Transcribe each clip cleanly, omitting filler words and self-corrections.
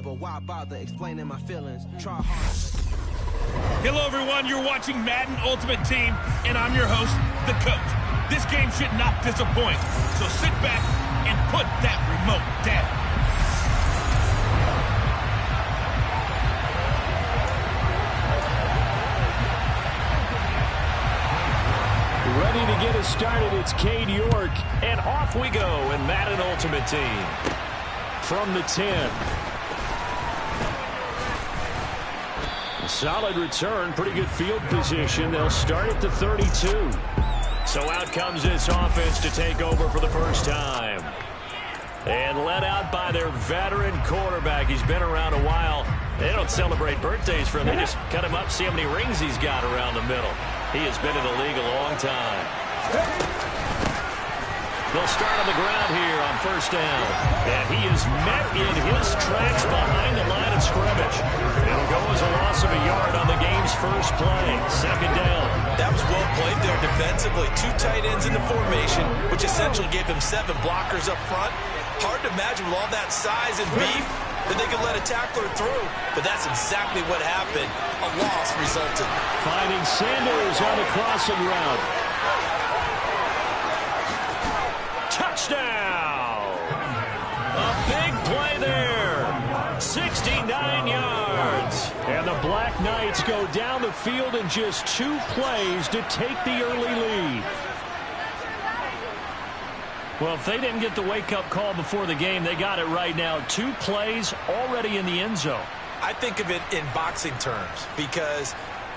but why bother explaining my feelings? Try hard. Hello, everyone. You're watching Madden Ultimate Team, and I'm your host, the coach. This game should not disappoint, so sit back and put that remote down. Ready to get us started, it's Cade York, and off we go in Madden Ultimate Team. From the 10. Solid return, pretty good field position. They'll start at the 32. So out comes this offense to take over for the first time. And led out by their veteran quarterback. He's been around a while. They don't celebrate birthdays for him. They just cut him up, see how many rings he's got around the middle. He has been in the league a long time. They'll start on the ground here on first down. And he is met in his tracks behind the line of scrimmage. It'll go as a loss of a yard on the game's first play. Second down. That was well played there defensively. Two tight ends in the formation, which essentially gave them 7 blockers up front. Hard to imagine with all that size and beef that they could let a tackler through. But that's exactly what happened. A loss resulted. Finding Sanders on the crossing route. Touchdown! A big play there. 69 yards. And the Black Knights go down the field in just 2 plays to take the early lead. Well, if they didn't get the wake-up call before the game, they got it right now. 2 plays already in the end zone. I think of it in boxing terms because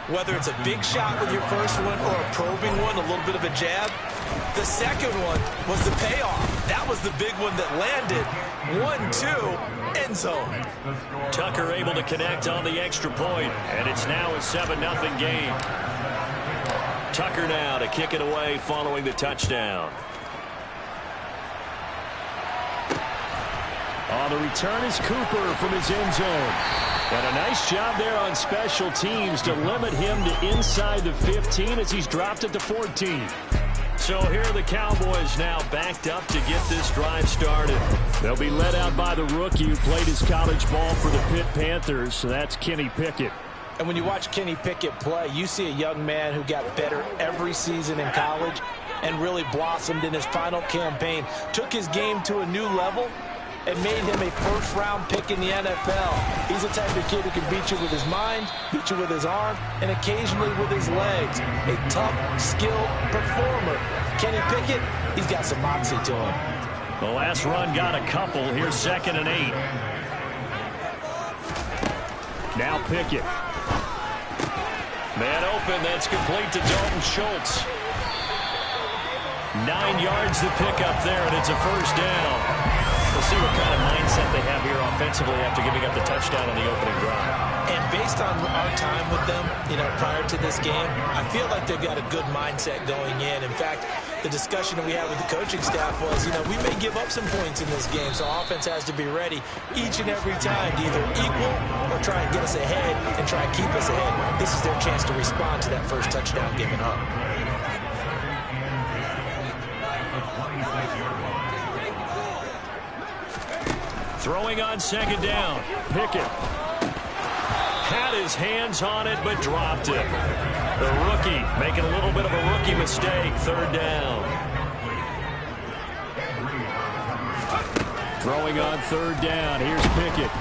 whether it's a big shot with your first one or a probing one, a little bit of a jab, the second one was the payoff. That was the big one that landed. 1-2, end zone. Tucker able to connect on the extra point, and it's now a 7-0 game. Tucker now to kick it away following the touchdown. On the return is Cooper from his end zone. And a nice job there on special teams to limit him to inside the 15 as he's dropped at the 14. So here are the Cowboys now backed up to get this drive started. They'll be led out by the rookie who played his college ball for the Pitt Panthers. So that's Kenny Pickett. And when you watch Kenny Pickett play, you see a young man who got better every season in college and really blossomed in his final campaign. Took his game to a new level and made him a first-round pick in the NFL. He's the type of kid who can beat you with his mind, beat you with his arm, and occasionally with his legs. A tough, skilled performer. Kenny Pickett, he's got some moxie to him. The last run got a couple. Here's 2nd and 8. Now Pickett. Man open. That's complete to Dalton Schultz. 9 yards to pick up there, and it's a first down. We'll see what kind of mindset they have here offensively after giving up the touchdown on the opening drive. And based on our time with them, prior to this game, I feel like they've got a good mindset going in. In fact, the discussion that we had with the coaching staff was, we may give up some points in this game, so offense has to be ready each and every time to either equal or try and get us ahead and try and keep us ahead. This is their chance to respond to that first touchdown given up. Throwing on 2nd down. Pickett had his hands on it but dropped it. The rookie making a little bit of a rookie mistake. 3rd down. Throwing on 3rd down. Here's Pickett.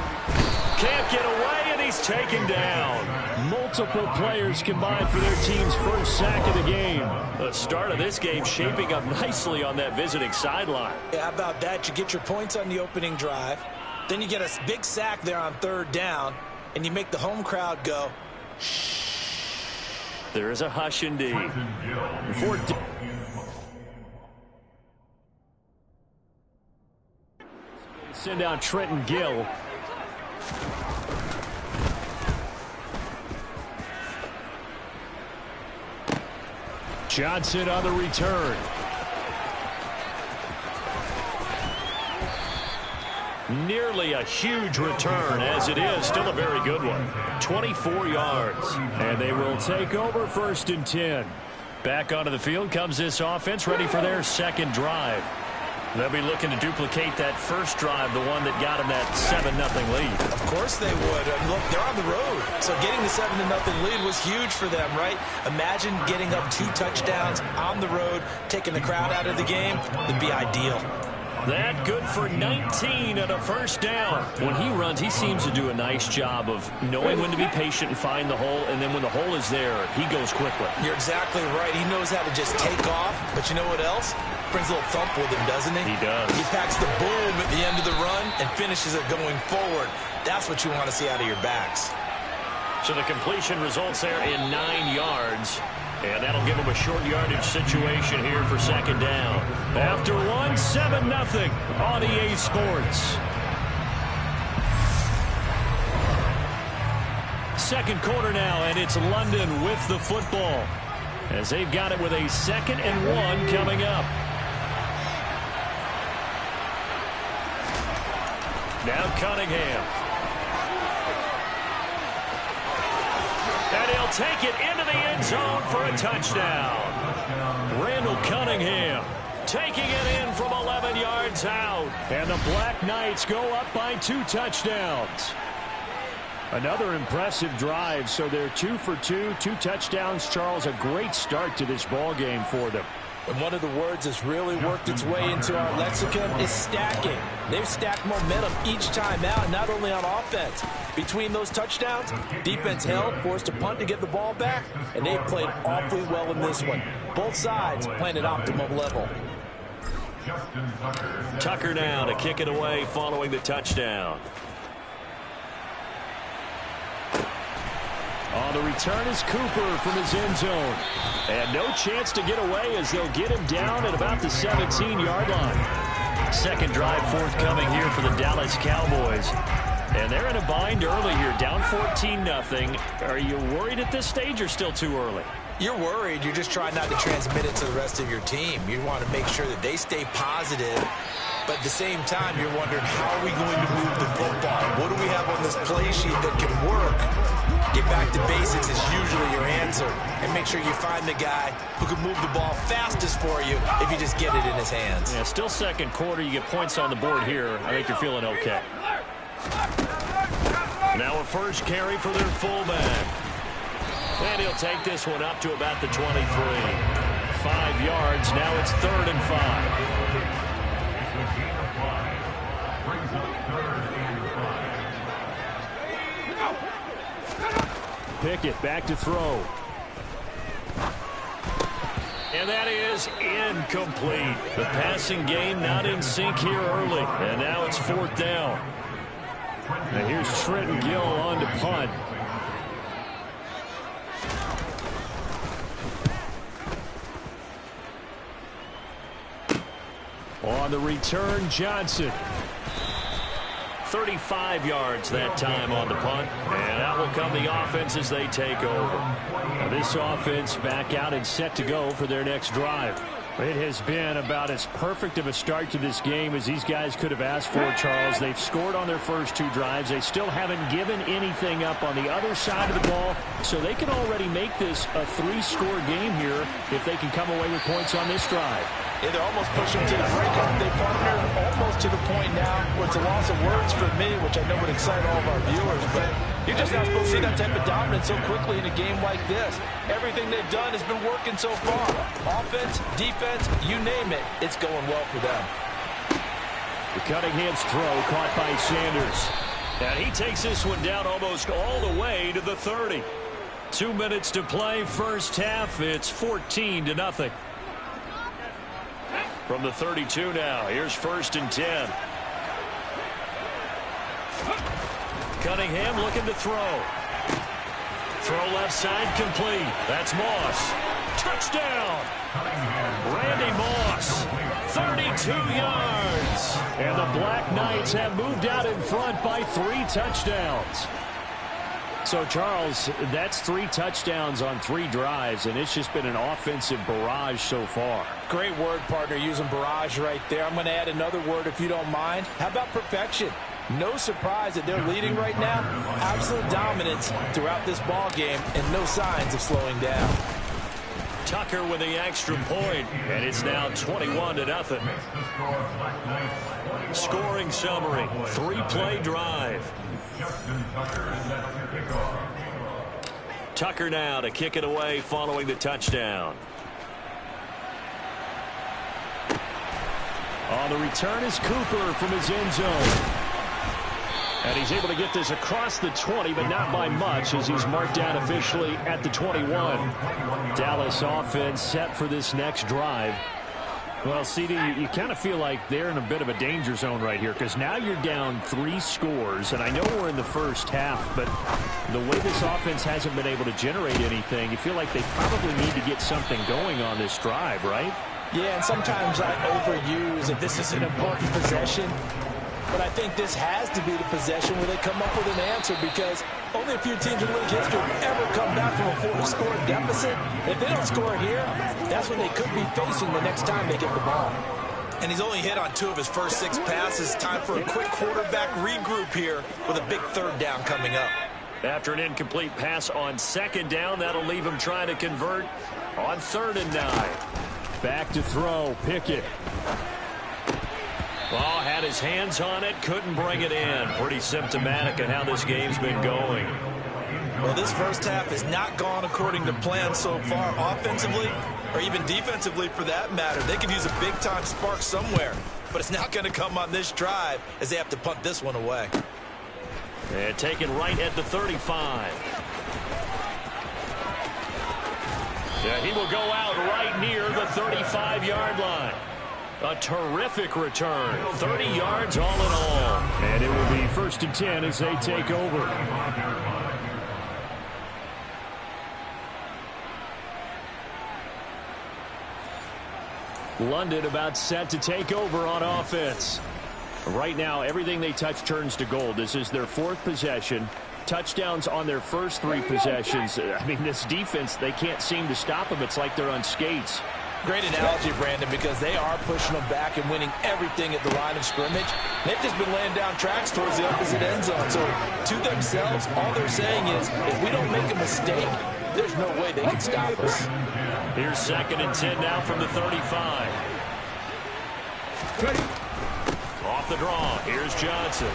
Can't get away, and he's taken down. Multiple players combined for their team's first sack of the game. The start of this game shaping up nicely on that visiting sideline. Yeah, how about that? You get your points on the opening drive. Then you get a big sack there on 3rd down, and you make the home crowd go, shh. There is a hush indeed. Send out Trenton Gill. Johnson on the return. Nearly a huge return, as it is still a very good one. 24 yards. And they will take over 1st and 10. Back onto the field comes this offense, ready for their second drive. They'll be looking to duplicate that first drive, the one that got them that 7-0 lead. Of course they would. Look, they're on the road. So getting the 7-0 lead was huge for them, right? Imagine getting up 2 touchdowns on the road, taking the crowd out of the game. It'd be ideal. That good for 19 and a first down. When he runs, he seems to do a nice job of knowing when to be patient and find the hole, and then when the hole is there, he goes quickly. You're exactly right. He knows how to just take off, but you know what else? Brings a little thump with him, doesn't he? He does. He packs the boom at the end of the run and finishes it going forward. That's what you want to see out of your backs. So the completion results there in 9 yards. And that'll give them a short yardage situation here for second down. After 7-0 on EA Sports. Second quarter now, and it's London with the football, as they've got it with a 2nd and 1 coming up. Now Cunningham. And he'll take it into the end zone for a touchdown. Randall Cunningham taking it in from 11 yards out. And the Black Knights go up by 2 touchdowns. Another impressive drive, so they're 2 for 2, 2 touchdowns. Charles, a great start to this ball game for them. And one of the words that's really worked its way into our lexicon is stacking. They've stacked momentum each time out, not only on offense. Between those touchdowns, defense held, forced a punt to get the ball back, and they've played awfully well in this one. Both sides playing at optimum level. Tucker now to kick it away following the touchdown. On the return is Cooper from his end zone. And no chance to get away as they'll get him down at about the 17-yard line. Second drive forthcoming here for the Dallas Cowboys. And they're in a bind early here, down 14-0. Are you worried at this stage or still too early? You're worried. You're just trying not to transmit it to the rest of your team. You want to make sure that they stay positive. But at the same time, you're wondering, how are we going to move the football? What do we have on this play sheet that can work? Get back to basics is usually your answer. And make sure you find the guy who can move the ball fastest for you if you just get it in his hands. Yeah, still second quarter. You get points on the board here. I think you're feeling okay. Now a first carry for their fullback. And he'll take this one up to about the 23. 5 yards. Now it's 3rd and 5. Pickett back to throw. And that is incomplete. The passing game not in sync here early. And now it's 4th down. And here's Trenton Gill on to punt. On the return, Johnson. 35 yards that time on the punt. And out will come the offense as they take over. Now this offense back out and set to go for their next drive. It has been about as perfect of a start to this game as these guys could have asked for, Charles. They've scored on their first 2 drives. They still haven't given anything up on the other side of the ball, so they can already make this a 3-score game here if they can come away with points on this drive. Yeah, they're almost pushing to the break, aren't they, partner? Almost to the point now where it's a loss of words for me, which I know would excite all of our viewers, but you're just not supposed to see that type of dominance so quickly in a game like this. Everything they've done has been working so far. Offense, defense, you name it, it's going well for them. The Cunningham's throw caught by Sanders. And he takes this one down almost all the way to the 30. 2 minutes to play, first half. It's 14-0. From the 32 now, here's 1st and 10. Cunningham looking to throw. Throw left side complete. That's Moss. Touchdown! Randy Moss, 32 yards. And the Black Knights have moved out in front by 3 touchdowns. So, Charles, that's 3 touchdowns on 3 drives, and it's just been an offensive barrage so far. Great word, partner, using barrage right there. I'm going to add another word if you don't mind. How about perfection? No surprise that they're leading right now. Absolute dominance throughout this ball game and no signs of slowing down. Tucker with the extra point, and it's now 21-0. Scoring summary, 3-play drive. Tucker now to kick it away following the touchdown. On the return is Cooper from his end zone. And he's able to get this across the 20, but not by much, as he's marked down officially at the 21. Dallas offense set for this next drive. Well, CD, you kind of feel like they're in a bit of a danger zone right here, because now you're down 3 scores, and I know we're in the first half, but the way this offense hasn't been able to generate anything, you feel like they probably need to get something going on this drive, right? Yeah, and sometimes I overuse that this is an important possession. But I think this has to be the possession where they come up with an answer, because only a few teams in league history have ever come back from a 4-score deficit. If they don't score here, that's what they could be facing the next time they get the ball. And he's only hit on 2 of his first 6 passes. Time for a quick quarterback regroup here with a big 3rd down coming up. After an incomplete pass on 2nd down, that'll leave him trying to convert on 3rd and 9. Back to throw, Pickett. Ball had his hands on it, couldn't bring it in. Pretty symptomatic of how this game's been going. Well, this first half has not gone according to plan so far, offensively or even defensively for that matter. They could use a big-time spark somewhere, but it's not going to come on this drive as they have to punt this one away. And taken right at the 35. Yeah, he will go out right near the 35-yard line. A terrific return. 30 yards all in all. And it will be 1st and 10 as they take over. London about set to take over on offense. Right now, everything they touch turns to gold. This is their 4th possession. Touchdowns on their first 3 possessions. I mean, this defense, they can't seem to stop them. It's like they're on skates. Great analogy, Brandon, because they are pushing them back and winning everything at the line of scrimmage. They've just been laying down tracks towards the opposite end zone. So to themselves, all they're saying is, if we don't make a mistake, there's no way they can stop us. Here's 2nd and 10 now from the 35. Off the draw, here's Johnson.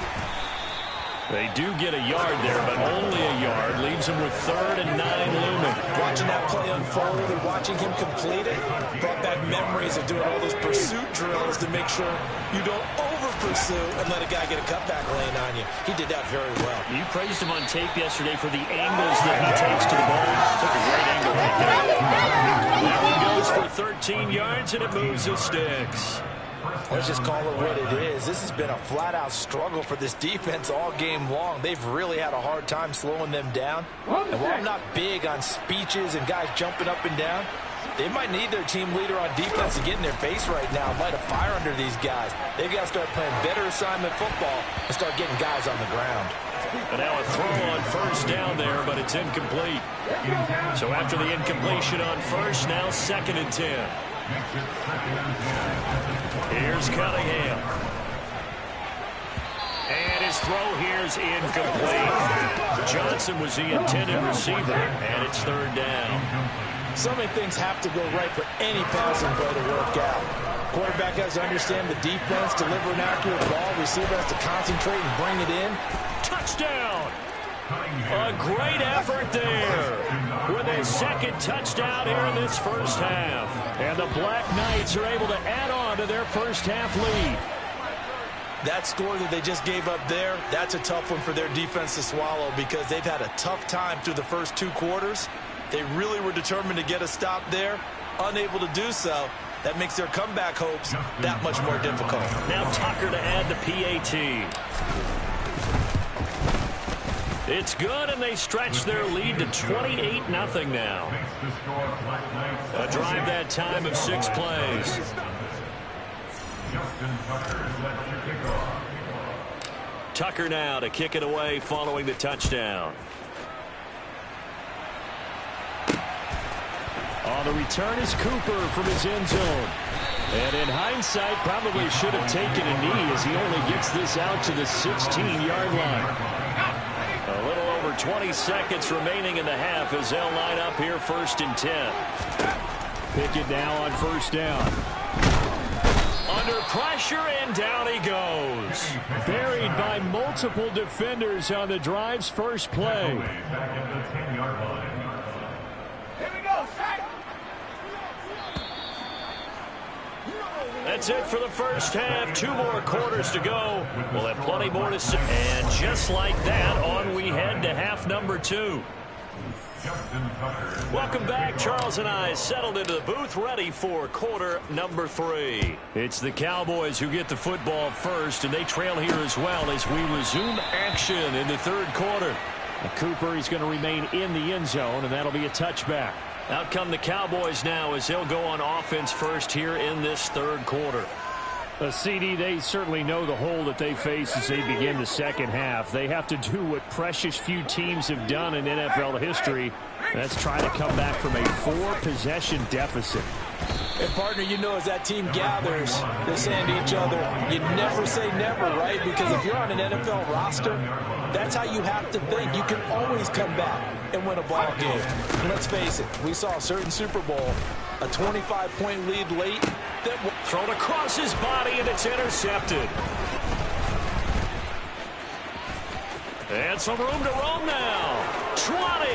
They do get a yard there, but only a yard. Leaves him with 3rd and 9 looming. Watching that play unfold and watching him complete it brought back memories of doing all those pursuit drills to make sure you don't over-pursue and let a guy get a cutback lane on you. He did that very well. You praised him on tape yesterday for the angles that he takes to the ball. Took a great angle right there. That one goes for 13 yards, and it moves his sticks. Let's just call it what it is. This has been a flat-out struggle for this defense all game long. They've really had a hard time slowing them down. And while I'm not big on speeches and guys jumping up and down, they might need their team leader on defense to get in their face right now, light a fire under these guys. They've got to start playing better assignment football and start getting guys on the ground. And now a throw on 1st down there, but it's incomplete. So after the incompletion on 1st, now 2nd and 10. Here's Cunningham. And his throw here's incomplete. Johnson was the intended receiver, and it's 3rd down. So many things have to go right for any passing play to work out. Quarterback has to understand the defense, deliver an accurate ball. Receiver has to concentrate and bring it in. Touchdown! A great effort there with a 2nd touchdown here in this first half. And the Black Knights are able to add on to their first half lead. That score that they just gave up there, that's a tough one for their defense to swallow because they've had a tough time through the first 2 quarters. They really were determined to get a stop there, unable to do so. That makes their comeback hopes that much more difficult. Now Tucker to add the PAT. It's good, and they stretch their lead to 28-0 now. A drive that time of 6 plays. Tucker now to kick it away following the touchdown. On the return is Cooper from his end zone. And in hindsight, probably should have taken a knee as he only gets this out to the 16-yard line. A little over 20 seconds remaining in the half as they'll line up here 1st and 10. Pickett now on first down. Under pressure, and down he goes. Buried by multiple defenders on the drive's first play. That's it for the first half. 2 more quarters to go. We'll have plenty more to see. And just like that, on we head to half number 2. Welcome back. Charles and I settled into the booth, ready for quarter number 3. It's the Cowboys who get the football first, and they trail here as well as we resume action in the third quarter. And Cooper is going to remain in the end zone, and that'll be a touchback. Out come the Cowboys now as they'll go on offense first here in this third quarter. CD, they certainly know the hole that they face as they begin the second half. They have to do what precious few teams have done in NFL history. That's try to come back from a 4-possession deficit. And, partner, you know as that team gathers, they're saying to each other, you never say never, right? Because if you're on an NFL roster, that's how you have to think. You can always come back and win a ball game. And let's face it, we saw a certain Super Bowl, a 25-point lead late. Thrown across his body, and it's intercepted. And some room to roam now. 20.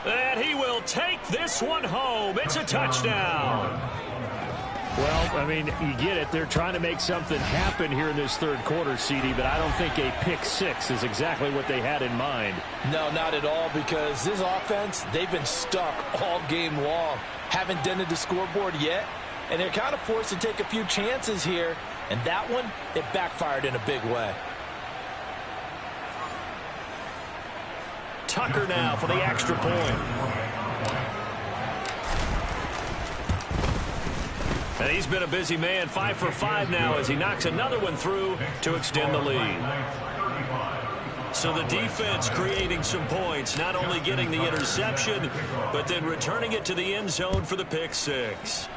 And he will take this one home. It's a touchdown. Well, I mean, you get it. They're trying to make something happen here in this third quarter, CD, but I don't think a pick 6 is exactly what they had in mind. No, not at all, because this offense, they've been stuck all game long. Haven't dented the scoreboard yet, and they're kind of forced to take a few chances here, and that one, it backfired in a big way. Tucker now for the extra point. And he's been a busy man, 5 for 5 now as he knocks another one through to extend the lead. So the defense creating some points, not only getting the interception, but then returning it to the end zone for the pick 6.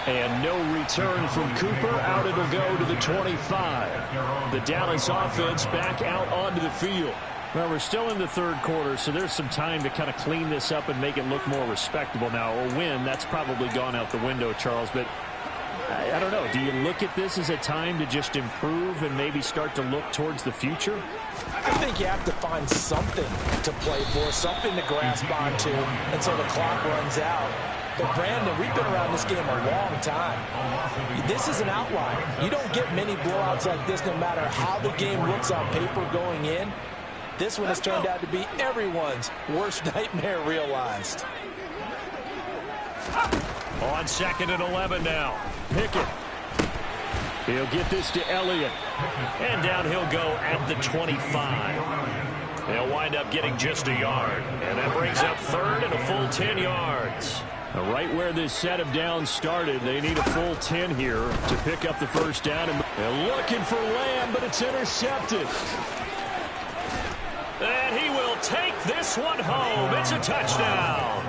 And no return from Cooper. Out it'll go to the 25. The Dallas offense back out onto the field. Well, we're still in the third quarter, so there's some time to kind of clean this up and make it look more respectable. Now, a win, that's probably gone out the window, Charles, but I don't know. Do you look at this as a time to just improve and maybe start to look towards the future? I think you have to find something to play for, something to grasp onto until the clock runs out. But, Brandon, we've been around this game a long time. This is an outlier. You don't get many blowouts like this no matter how the game looks on paper going in. This one has turned out to be everyone's worst nightmare realized. On 2nd and 11 now. Pickett. He'll get this to Elliott. And down he'll go at the 25. They'll wind up getting just a yard. And that brings up 3rd and a full 10 yards. Right where this set of downs started, they need a full 10 here to pick up the first down. And they're looking for Lamb, but it's intercepted. And he will take this one home. It's a touchdown.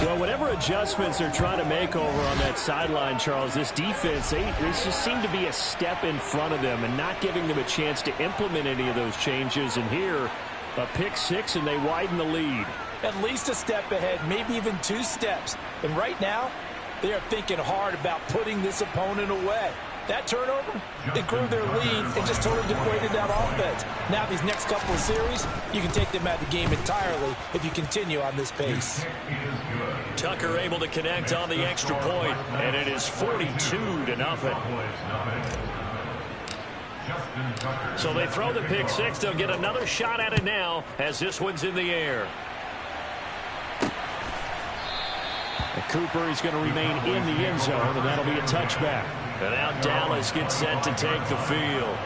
Well, whatever adjustments they're trying to make over on that sideline, Charles, this defense, they just seem to be a step in front of them and not giving them a chance to implement any of those changes. And here, a pick 6, and they widen the lead. At least a step ahead, maybe even 2 steps. And right now, they are thinking hard about putting this opponent away. That turnover, it grew their lead and just totally degraded that offense. Now these next couple of series, you can take them out of the game entirely if you continue on this pace. Tucker able to connect on the extra point, and it is 42-0. So they throw the pick 6. They'll get another shot at it now as this one's in the air. And Cooper is going to remain in the end zone, and that'll be a touchback. And now Dallas gets set to take the field.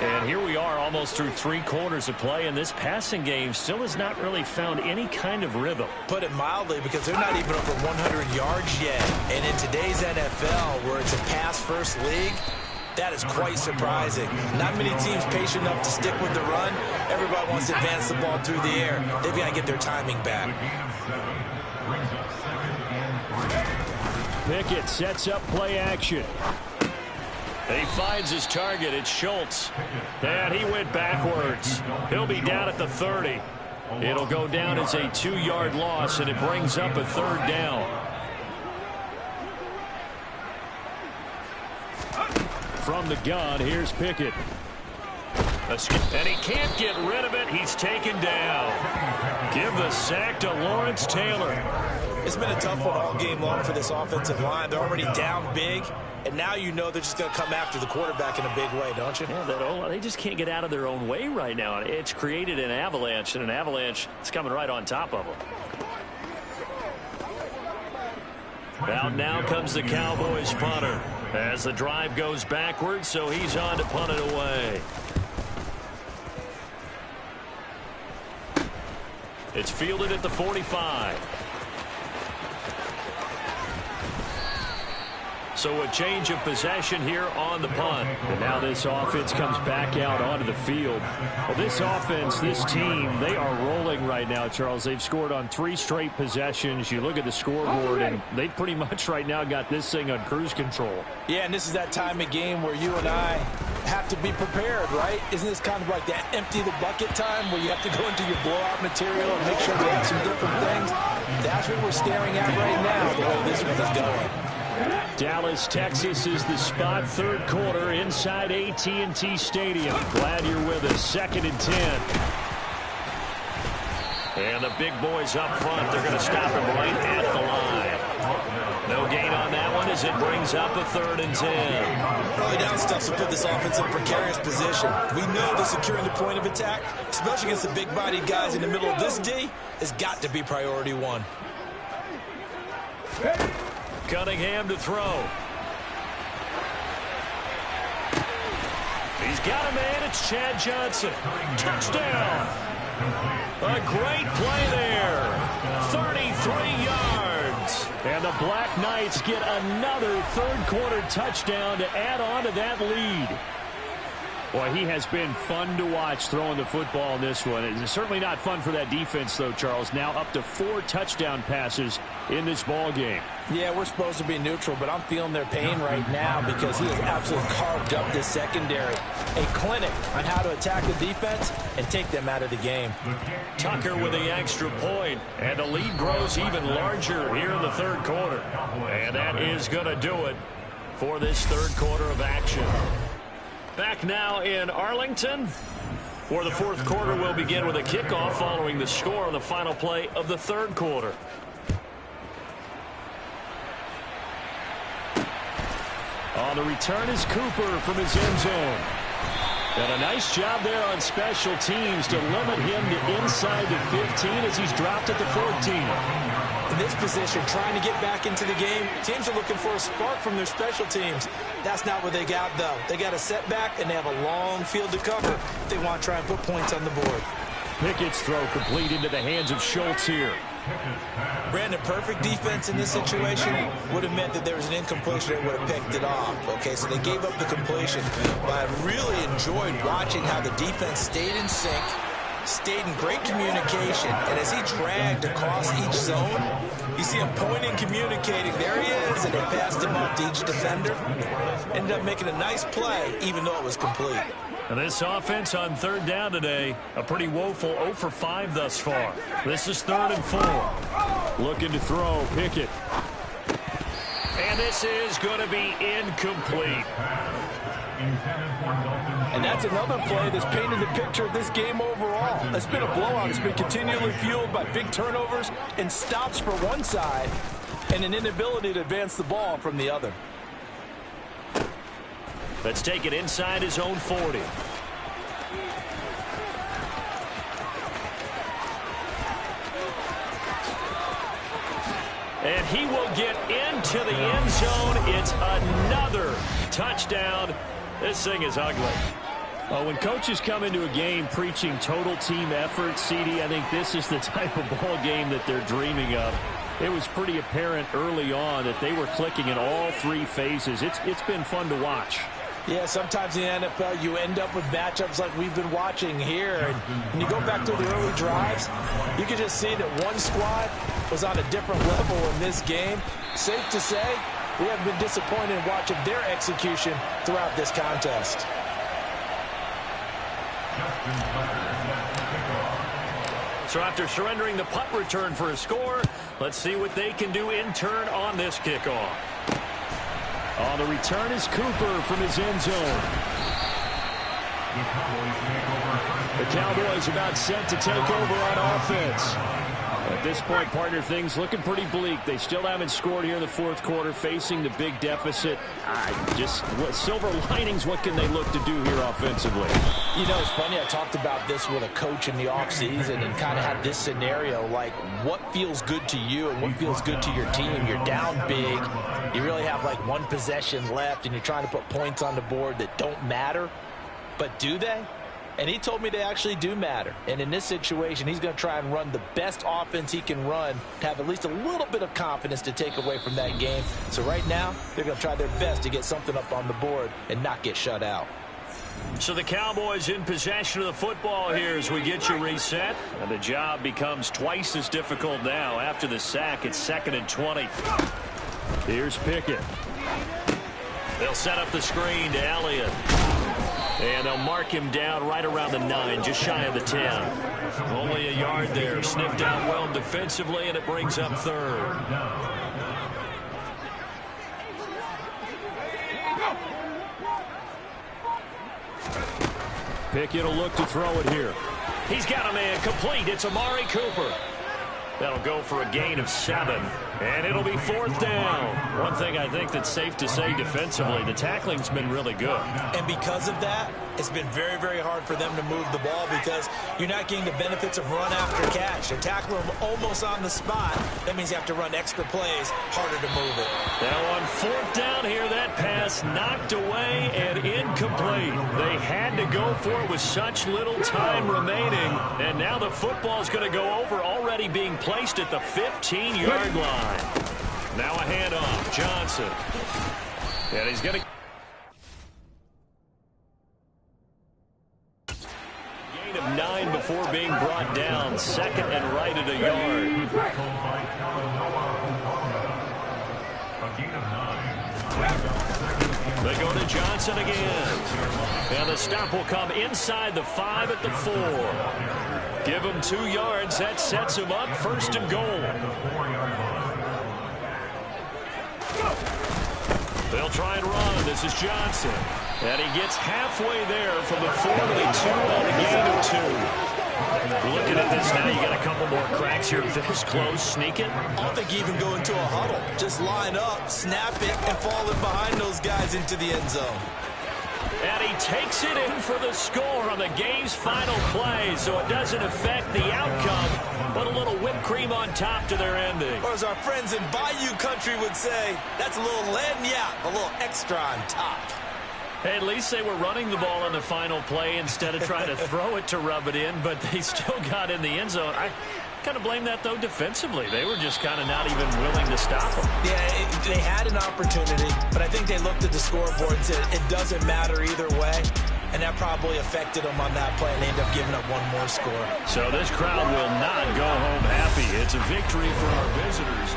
And here we are almost through 3 quarters of play, and this passing game still has not really found any kind of rhythm. Put it mildly, because they're not even over 100 yards yet. And in today's NFL, where it's a pass-first league, that is quite surprising. Not many teams patient enough to stick with the run. Everybody wants to advance the ball through the air. They've got to get their timing back. Pickett sets up play action. He finds his target. It's Schultz. And he went backwards. He'll be down at the 30. It'll go down as a 2-yard loss, and it brings up a 3rd down. From the gun, here's Pickett. And he can't get rid of it. He's taken down. Give the sack to Lawrence Taylor. It's been a tough one all game long for this offensive line. They're already down big, and now you know they're just going to come after the quarterback in a big way, don't you? Yeah, they just can't get out of their own way right now. It's created an avalanche, and an avalanche is coming right on top of them. Out now comes the Cowboys punter as the drive goes backwards, so he's on to punt it away. It's fielded at the 45. So a change of possession here on the punt. And now this offense comes back out onto the field. Well, this offense, this team, they are rolling right now, Charles. They've scored on 3 straight possessions. You look at the scoreboard, and they pretty much right now got this thing on cruise control. Yeah, and this is that time of game where you and I have to be prepared, right? Isn't this kind of like that empty the bucket time where you have to go into your blowout material and make sure we have some different things? That's what we're staring at right now, the way this one is going. Dallas, Texas is the spot. 3rd quarter inside AT&T Stadium. Glad you're with us. 2nd and 10. And the big boys up front. They're going to stop him right at the line. No gain on that one as it brings up a 3rd and 10. Early down stuff to put this offense in a precarious position. We know that securing the point of attack, especially against the big-bodied guys in the middle of this D, has got to be priority 1. Cunningham to throw. He's got a man. It's Chad Johnson. Touchdown. A great play there. 33 yards. And the Black Knights get another 3rd quarter touchdown to add on to that lead. Boy, he has been fun to watch throwing the football in this one. It's certainly not fun for that defense, though, Charles. Now up to 4 touchdown passes in this ball game. Yeah, we're supposed to be neutral, but I'm feeling their pain right now because he has absolutely carved up this secondary. A clinic on how to attack the defense and take them out of the game. Tucker with the extra point, and the lead grows even larger here in the 3rd quarter. And that is going to do it for this 3rd quarter of action. Back now in Arlington, where the 4th quarter will begin with a kickoff following the score on the final play of the 3rd quarter. On the return is Cooper from his end zone. And a nice job there on special teams to limit him to inside the 15 as he's dropped at the 14. In this position, trying to get back into the game, teams are looking for a spark from their special teams. That's not what they got, though. They got a setback, and they have a long field to cover if they want to try and put points on the board. Pickett's throw complete into the hands of Schultz here. Brandon, perfect defense in this situation would have meant that there was an incompletion that would have picked it off. Okay, so they gave up the completion. But I really enjoyed watching how the defense stayed in sync, stayed in great communication, and as he dragged across each zone, you see him pointing, communicating. There he is, and they passed him up to each defender. Ended up making a nice play, even though it was complete. And this offense on 3rd down today, a pretty woeful 0 for 5 thus far. This is 3rd and 4. Looking to throw, Pickett. And this is going to be incomplete. And that's another play that's painted the picture of this game overall. It's been a blowout. It's been continually fueled by big turnovers and stops for one side and an inability to advance the ball from the other. Let's take it inside his own 40. And he will get into the end zone. It's another touchdown. This thing is ugly. Well, when coaches come into a game preaching total team effort, CD, I think this is the type of ball game that they're dreaming of. It was pretty apparent early on that they were clicking in all 3 phases. It's been fun to watch. Yeah, sometimes in the NFL you end up with matchups like we've been watching here. And when you go back to the early drives, you can just see that one squad was on a different level in this game. Safe to say, we haven't been disappointed in watching their execution throughout this contest. So after surrendering the punt return for a score, let's see what they can do in turn on this kickoff. On the return is Cooper from his end zone. The Cowboys about set to take over on offense. At this point, partner, things looking pretty bleak. They still haven't scored here in the fourth quarter, facing the big deficit. Silver linings, what can they look to do here offensively? You know, it's funny, I talked about this with a coach in the offseason and kind of had this scenario, like what feels good to you and what feels good to your team. You're down big. You really have like one possession left, and you're trying to put points on the board that don't matter. But do they? And he told me they actually do matter. And in this situation, he's going to try and run the best offense he can run to have at least a little bit of confidence to take away from that game. So right now, they're going to try their best to get something up on the board and not get shut out. So the Cowboys in possession of the football here as we get you reset. And the job becomes twice as difficult now. After the sack, it's 2nd and 20. Here's Pickett. They'll set up the screen to Elliott. And they'll mark him down right around the 9, just shy of the 10. Only a yard there. Sniffed out well defensively, and it brings up 3rd. Pickett will look to throw it here. He's got a man complete. It's Amari Cooper. That'll go for a gain of 7. And it'll be 4th down. One thing I think that's safe to say defensively, the tackling's been really good. And because of that, it's been very, very hard for them to move the ball because you're not getting the benefits of run after catch. They tackle him almost on the spot. That means you have to run extra plays, harder to move it. Now on 4th down here, that pass knocked away and incomplete. They had to go for it with such little time remaining. And now the football's going to go over, already being placed at the 15-yard line. Now a handoff, Johnson. And he's going to... Gain of 9 before being brought down. 2nd and right at a yard. They go to Johnson again. And the stop will come inside the 5 at the 4. Give him 2 yards. That sets him up 1st and goal. They'll try and run. This is Johnson. And he gets halfway there from the 4 to the 2 on a gain of 2. Looking at this now, you got a couple more cracks here. This close, sneak it. I don't think you even go into a huddle. Just line up, snap it, and fall in behind those guys into the end zone. And he takes it in for the score on the game's final play, so it doesn't affect the outcome, but a little whipped cream on top to their ending. Or as our friends in Bayou Country would say, that's a little lagniappe, a little extra on top. Hey, at least they were running the ball on the final play instead of trying to throw it to rub it in, but they still got in the end zone. I kind of blame that, though, defensively. They were just kind of not even willing to stop them. Yeah, they had an opportunity, but I think they looked at the scoreboard and said it doesn't matter either way, and that probably affected them on that play, and they ended up giving up one more score. So this crowd will not go home happy. It's a victory for our visitors.